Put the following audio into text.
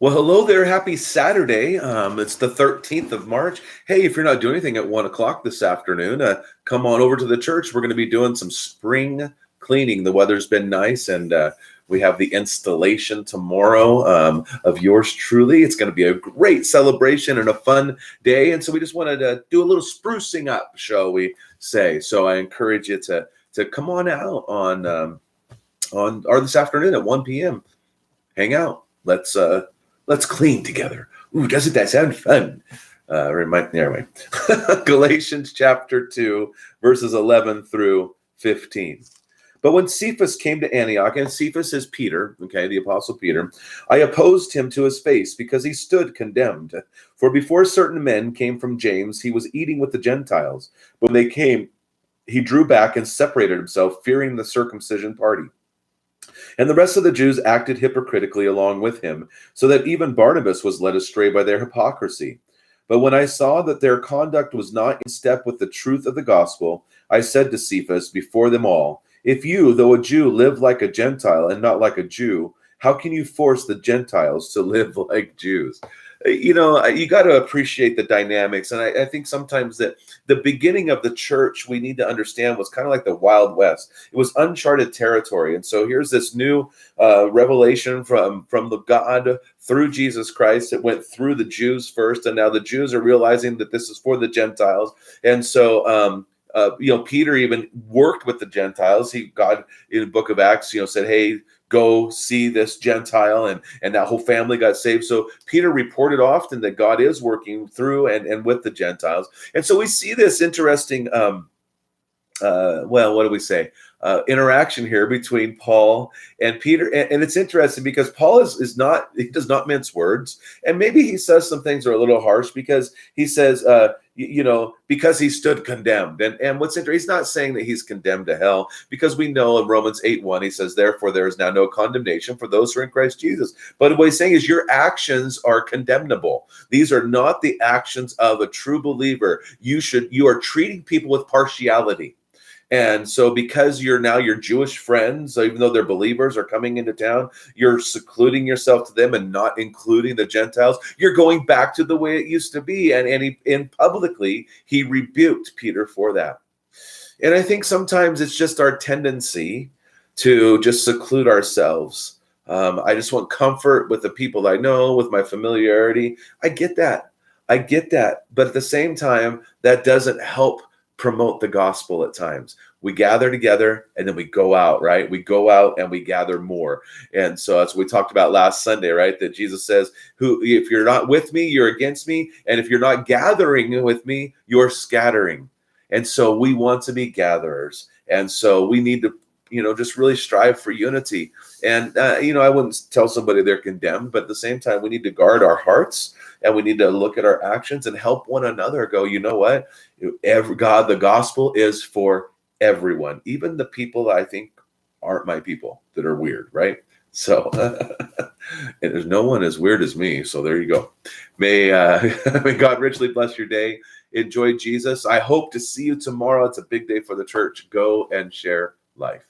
Well, hello there. Happy Saturday. It's the 13th of March. Hey, if you're not doing anything at 1 o'clock this afternoon, come on over to the church. We're going to be doing some spring cleaning. The weather's been nice, and we have the installation tomorrow of yours truly. It's going to be a great celebration and a fun day. And so we just wanted to do a little sprucing up, shall we say. So I encourage you to come on out on or this afternoon at 1 p.m. Hang out. Let's clean together. Ooh, doesn't that sound fun? Anyway, Galatians chapter 2, verses 11 through 15. But when Cephas came to Antioch, and Cephas is Peter, okay, the apostle Peter, I opposed him to his face because he stood condemned. For before certain men came from James, he was eating with the Gentiles. When they came, he drew back and separated himself, fearing the circumcision party. And the rest of the Jews acted hypocritically along with him, so that even Barnabas was led astray by their hypocrisy. But when I saw that their conduct was not in step with the truth of the gospel, I said to Cephas before them all, if you, though a Jew, live like a Gentile and not like a Jew, how can you force the Gentiles to live like Jews? You know, you got to appreciate the dynamics. And I think sometimes that the beginning of the church, we need to understand, was kind of like the Wild West. It was uncharted territory. And so here's this new revelation from the God through Jesus Christ. It went through the Jews first, and now the Jews are realizing that this is for the Gentiles. And so, Peter even worked with the Gentiles. God in the book of Acts, said, hey, go see this Gentile, and that whole family got saved. So Peter reported often that God is working through and with the Gentiles. And so we see this interesting, what do we say? Interaction here between Paul and Peter. And it's interesting because Paul he does not mince words. And maybe he says some things are a little harsh because he says, because he stood condemned. And what's interesting, he's not saying that he's condemned to hell, because we know in Romans 8:1, he says, therefore there is now no condemnation for those who are in Christ Jesus. But what he's saying is your actions are condemnable. These are not the actions of a true believer. You are treating people with partiality. And so because your Jewish friends, even though they're believers, are coming into town, you're secluding yourself to them and not including the Gentiles. You're going back to the way it used to be. And publicly, he rebuked Peter for that. And I think sometimes it's just our tendency to just seclude ourselves. I just want comfort with the people I know, with my familiarity. I get that. But at the same time, that doesn't help promote the gospel at times. We gather together and then we go out, right? We go out and we gather more. And so that's what we talked about last Sunday, right? That Jesus says, if you're not with me, you're against me. And if you're not gathering with me, you're scattering. And so we want to be gatherers. And so we need to, just really strive for unity. And, I wouldn't tell somebody they're condemned, but at the same time, we need to guard our hearts and we need to look at our actions and help one another go, you know what? The gospel is for everyone, even the people that I think aren't my people, that are weird, right? So and there's no one as weird as me. So there you go. May God richly bless your day. Enjoy Jesus. I hope to see you tomorrow. It's a big day for the church. Go and share life.